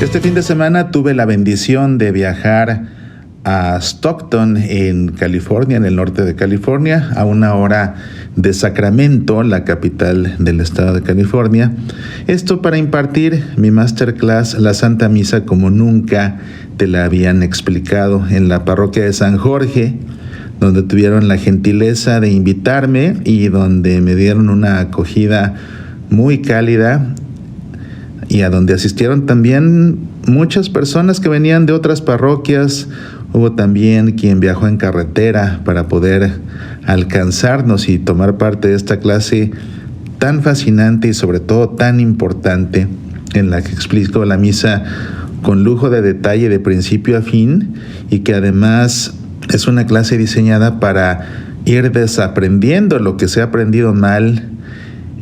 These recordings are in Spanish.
Este fin de semana tuve la bendición de viajar a Stockton, en California, en el norte de California, a 1 hora de Sacramento, la capital del estado de California. Esto para impartir mi masterclass, la Santa Misa como nunca te la habían explicado, en la parroquia de San Jorge, donde tuvieron la gentileza de invitarme y donde me dieron una acogida muy cálida, y a donde asistieron también muchas personas que venían de otras parroquias. Hubo también quien viajó en carretera para poder alcanzarnos y tomar parte de esta clase tan fascinante y sobre todo tan importante, en la que explico la misa con lujo de detalle de principio a fin, y que además es una clase diseñada para ir desaprendiendo lo que se ha aprendido mal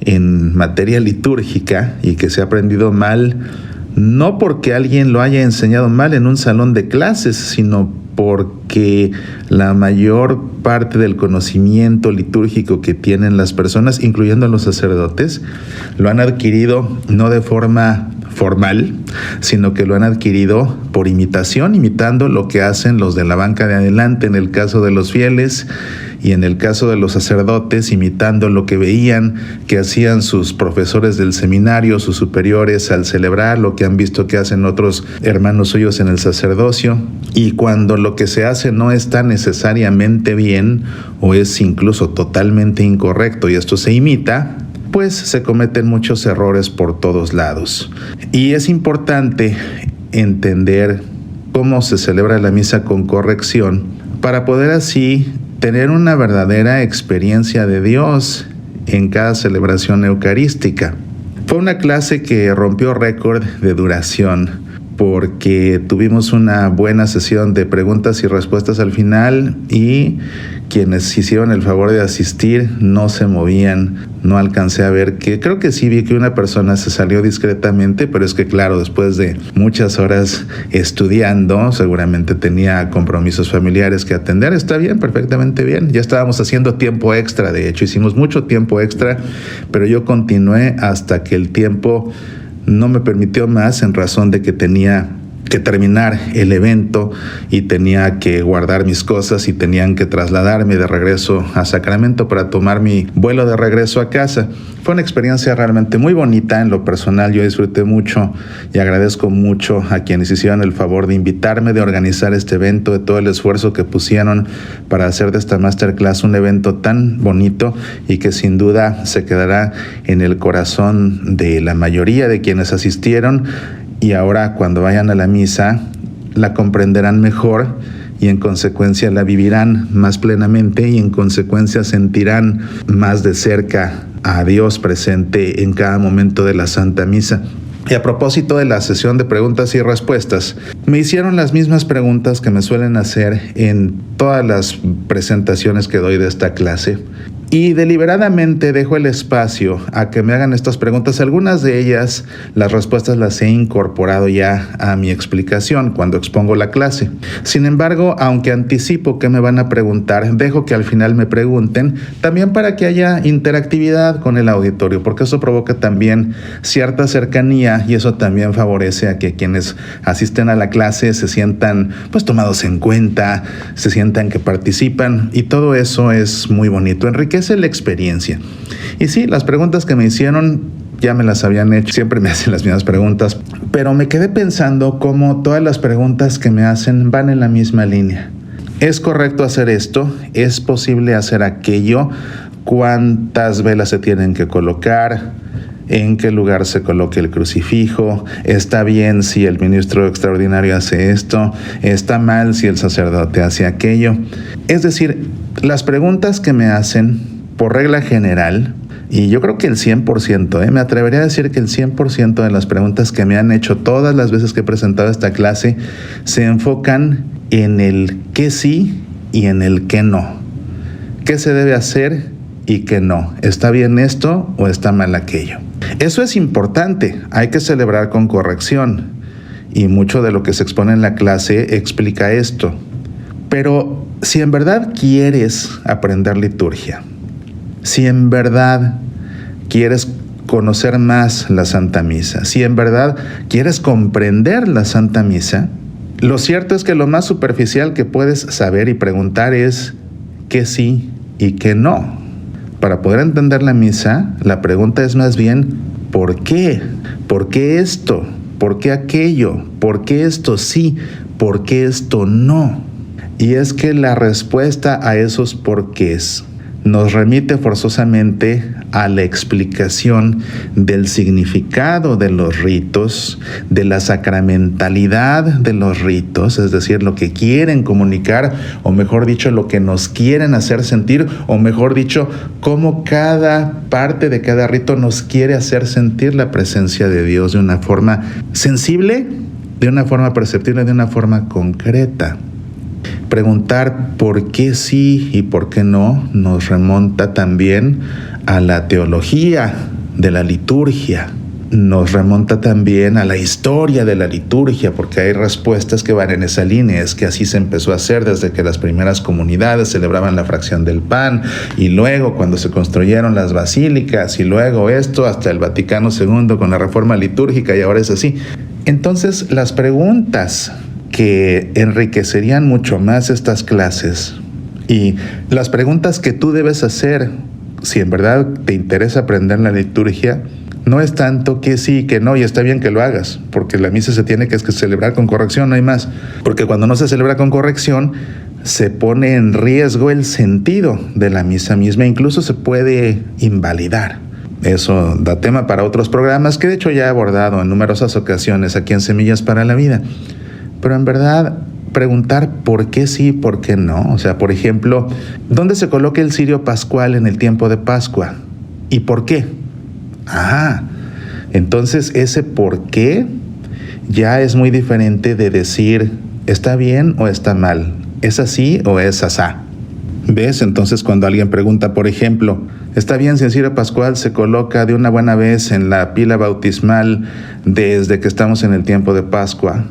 en materia litúrgica, y que se ha aprendido mal no porque alguien lo haya enseñado mal en un salón de clases, sino porque la mayor parte del conocimiento litúrgico que tienen las personas, incluyendo los sacerdotes, lo han adquirido no de forma formal, sino que lo han adquirido por imitación, imitando lo que hacen los de la banca de adelante, en el caso de los fieles, y en el caso de los sacerdotes, imitando lo que veían que hacían sus profesores del seminario, sus superiores, al celebrar, lo que han visto que hacen otros hermanos suyos en el sacerdocio. Y cuando lo que se hace no está necesariamente bien, o es incluso totalmente incorrecto, y esto se imita, pues se cometen muchos errores por todos lados. Y es importante entender cómo se celebra la misa con corrección, para poder así tener una verdadera experiencia de Dios en cada celebración eucarística. Fue una clase que rompió récord de duración, porque tuvimos una buena sesión de preguntas y respuestas al final, y quienes hicieron el favor de asistir no se movían. No alcancé a ver que, creo que sí vi que una persona se salió discretamente, pero es que claro, después de muchas horas estudiando, seguramente tenía compromisos familiares que atender. Está bien, perfectamente bien. Ya estábamos haciendo tiempo extra, de hecho hicimos mucho tiempo extra, pero yo continué hasta que el tiempo no me permitió más, en razón de que tenía que terminar el evento y tenía que guardar mis cosas y tenían que trasladarme de regreso a Sacramento para tomar mi vuelo de regreso a casa. Fue una experiencia realmente muy bonita. En lo personal yo disfruté mucho y agradezco mucho a quienes hicieron el favor de invitarme, de organizar este evento, de todo el esfuerzo que pusieron para hacer de esta masterclass un evento tan bonito, y que sin duda se quedará en el corazón de la mayoría de quienes asistieron. Y ahora, cuando vayan a la misa, la comprenderán mejor, y en consecuencia la vivirán más plenamente, y en consecuencia sentirán más de cerca a Dios presente en cada momento de la Santa Misa. Y a propósito de la sesión de preguntas y respuestas, me hicieron las mismas preguntas que me suelen hacer en todas las presentaciones que doy de esta clase. Y deliberadamente dejo el espacio a que me hagan estas preguntas. Algunas de ellas, las respuestas las he incorporado ya a mi explicación cuando expongo la clase. Sin embargo, aunque anticipo que me van a preguntar, dejo que al final me pregunten, también para que haya interactividad con el auditorio, porque eso provoca también cierta cercanía, y eso también favorece a que quienes asisten a la clase se sientan pues tomados en cuenta, se sientan que participan, y todo eso es muy bonito, enriquece la experiencia. Y sí, las preguntas que me hicieron ya me las habían hecho, siempre me hacen las mismas preguntas, pero me quedé pensando cómo todas las preguntas que me hacen van en la misma línea. ¿Es correcto hacer esto? ¿Es posible hacer aquello? ¿Cuántas velas se tienen que colocar? ¿En qué lugar se coloque el crucifijo? ¿Está bien si el ministro extraordinario hace esto? ¿Está mal si el sacerdote hace aquello? Es decir, las preguntas que me hacen, por regla general, y yo creo que el 100%, me atrevería a decir que el 100% de las preguntas que me han hecho todas las veces que he presentado esta clase se enfocan en el qué sí y en el qué no. ¿Qué se debe hacer y qué no? ¿Está bien esto o está mal aquello? Eso es importante, hay que celebrar con corrección, y mucho de lo que se expone en la clase explica esto. Pero si en verdad quieres aprender liturgia, si en verdad quieres conocer más la Santa Misa, si en verdad quieres comprender la Santa Misa, lo cierto es que lo más superficial que puedes saber y preguntar es qué sí y qué no. Para poder entender la misa, la pregunta es más bien ¿por qué? ¿Por qué esto? ¿Por qué aquello? ¿Por qué esto sí? ¿Por qué esto no? Y es que la respuesta a esos porqués nos remite forzosamente a la explicación del significado de los ritos, de la sacramentalidad de los ritos, es decir, lo que quieren comunicar, o mejor dicho, lo que nos quieren hacer sentir, o mejor dicho, cómo cada parte de cada rito nos quiere hacer sentir la presencia de Dios de una forma sensible, de una forma perceptible, de una forma concreta. Preguntar por qué sí y por qué no nos remonta también a la teología de la liturgia. Nos remonta también a la historia de la liturgia, porque hay respuestas que van en esa línea. Es que así se empezó a hacer desde que las primeras comunidades celebraban la fracción del pan, y luego cuando se construyeron las basílicas, y luego esto hasta el Vaticano II con la reforma litúrgica, y ahora es así. Entonces, las preguntas que enriquecerían mucho más estas clases y las preguntas que tú debes hacer si en verdad te interesa aprender la liturgia no es tanto que sí, que no, y está bien que lo hagas, porque la misa se tiene que celebrar con corrección, no hay más, porque cuando no se celebra con corrección se pone en riesgo el sentido de la misa misma, incluso se puede invalidar. Eso da tema para otros programas que de hecho ya he abordado en numerosas ocasiones aquí en Semillas para la Vida. Pero en verdad, preguntar por qué sí, por qué no. O sea, por ejemplo, ¿dónde se coloca el cirio pascual en el tiempo de Pascua? ¿Y por qué? Entonces ese por qué ya es muy diferente de decir ¿está bien o está mal? ¿Es así o es asá? ¿Ves? Entonces cuando alguien pregunta, por ejemplo, ¿está bien si el cirio pascual se coloca de una buena vez en la pila bautismal desde que estamos en el tiempo de Pascua?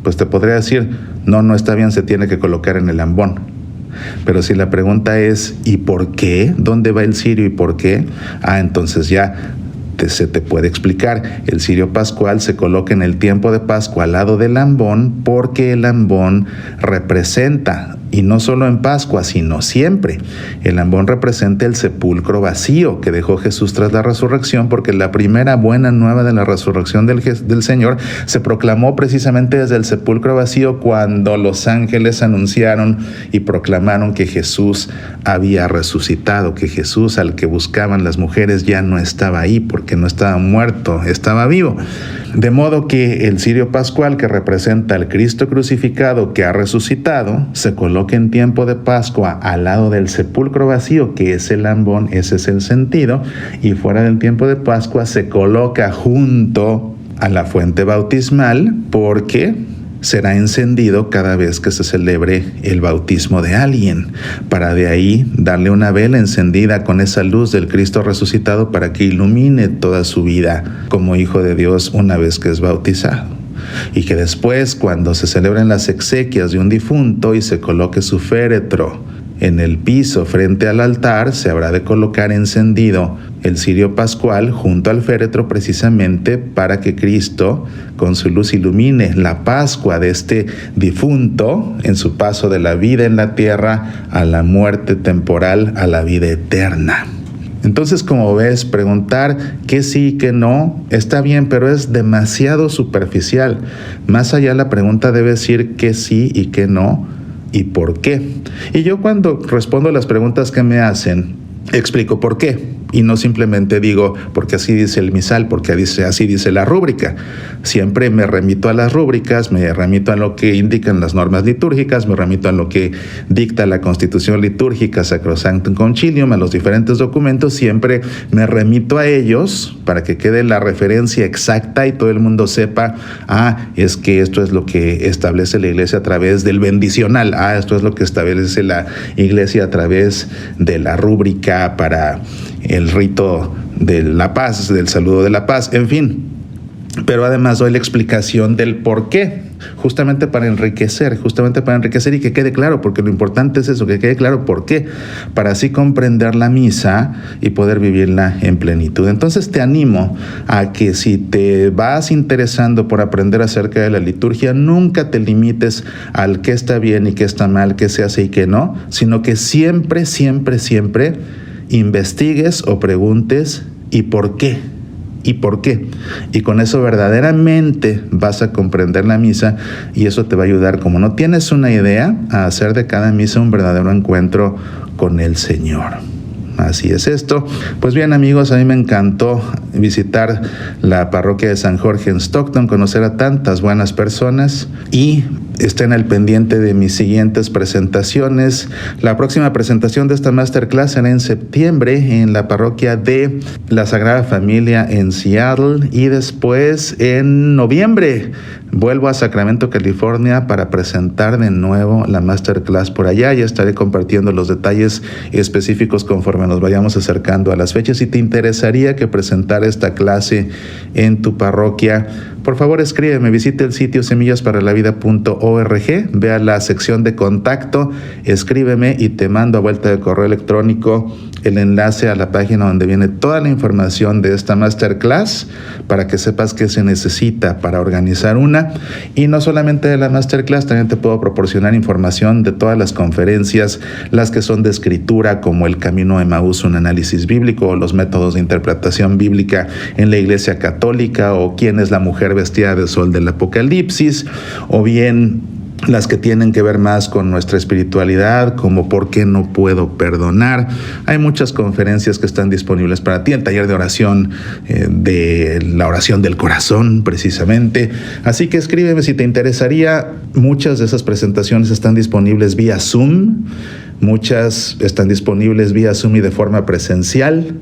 Pues te podría decir, no está bien, se tiene que colocar en el ambón. Pero si la pregunta es, ¿y por qué? ¿Dónde va el cirio y por qué? Entonces ya se te puede explicar. El cirio pascual se coloca en el tiempo de Pascua al lado del ambón porque el ambón representa, y no solo en Pascua, sino siempre, el ambón representa el sepulcro vacío que dejó Jesús tras la resurrección, porque la primera buena nueva de la resurrección del Señor se proclamó precisamente desde el sepulcro vacío cuando los ángeles anunciaron y proclamaron que Jesús había resucitado, que Jesús al que buscaban las mujeres ya no estaba ahí porque no estaba muerto, estaba vivo. De modo que el cirio pascual, que representa al Cristo crucificado que ha resucitado, se coloca en tiempo de Pascua al lado del sepulcro vacío, que es el ambón, ese es el sentido, y fuera del tiempo de Pascua se coloca junto a la fuente bautismal porque será encendido cada vez que se celebre el bautismo de alguien, para de ahí darle una vela encendida con esa luz del Cristo resucitado para que ilumine toda su vida como hijo de Dios una vez que es bautizado. Y que después, cuando se celebren las exequias de un difunto y se coloque su féretro en el piso frente al altar, se habrá de colocar encendido el cirio pascual junto al féretro precisamente para que Cristo con su luz ilumine la Pascua de este difunto en su paso de la vida en la tierra a la muerte temporal, a la vida eterna. Entonces, como ves, preguntar qué sí y qué no está bien, pero es demasiado superficial. Más allá, la pregunta debe decir qué sí y qué no y por qué. Y yo cuando respondo a las preguntas que me hacen, explico por qué. Y no simplemente digo, porque así dice el misal, porque así dice la rúbrica. Siempre me remito a las rúbricas, me remito a lo que indican las normas litúrgicas, me remito a lo que dicta la Constitución litúrgica, Sacrosanctum Concilium, a los diferentes documentos, siempre me remito a ellos para que quede la referencia exacta y todo el mundo sepa, es que esto es lo que establece la Iglesia a través del bendicional, esto es lo que establece la Iglesia a través de la rúbrica para el rito de la paz, del saludo de la paz, en fin. Pero además doy la explicación del por qué. justamente para enriquecer y que quede claro, porque lo importante es eso, que quede claro por qué, para así comprender la misa y poder vivirla en plenitud. Entonces te animo a que si te vas interesando por aprender acerca de la liturgia, nunca te limites al qué está bien y qué está mal, qué se hace y qué no, sino que siempre investigues o preguntes ¿y por qué? ¿Y por qué? Y con eso verdaderamente vas a comprender la misa y eso te va a ayudar, como no tienes una idea, a hacer de cada misa un verdadero encuentro con el Señor. Así es esto. Pues bien, amigos, a mí me encantó visitar la parroquia de San Jorge en Stockton, conocer a tantas buenas personas y estén al pendiente de mis siguientes presentaciones. La próxima presentación de esta masterclass será en septiembre en la parroquia de la Sagrada Familia en Seattle y después en noviembre vuelvo a Sacramento, California para presentar de nuevo la masterclass por allá y estaré compartiendo los detalles específicos conforme nos vayamos acercando a las fechas. Si te interesaría que presentara esta clase en tu parroquia, por favor escríbeme, visite el sitio semillasparalavida.org, ve a la sección de contacto, escríbeme y te mando a vuelta de correo electrónico el enlace a la página donde viene toda la información de esta masterclass para que sepas qué se necesita para organizar una. Y no solamente de la masterclass, también te puedo proporcionar información de todas las conferencias, las que son de escritura, como el Camino de Emaús, un análisis bíblico, o los métodos de interpretación bíblica en la Iglesia Católica, o quién es la mujer vestida de sol del Apocalipsis, o bien las que tienen que ver más con nuestra espiritualidad, como ¿por qué no puedo perdonar? Hay muchas conferencias que están disponibles para ti, el taller de oración, de la oración del corazón, precisamente. Así que escríbeme si te interesaría. Muchas de esas presentaciones están disponibles vía Zoom, muchas están disponibles vía Zoom y de forma presencial.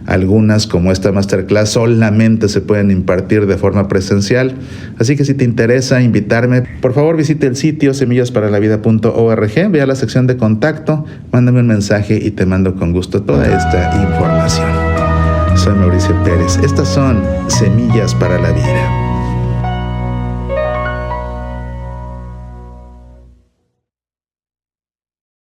Algunas, como esta masterclass, solamente se pueden impartir de forma presencial. Así que si te interesa invitarme, por favor visite el sitio semillasparalavida.org, ve a la sección de contacto, mándame un mensaje y te mando con gusto toda esta información. Soy Mauricio Pérez. Estas son Semillas para la Vida.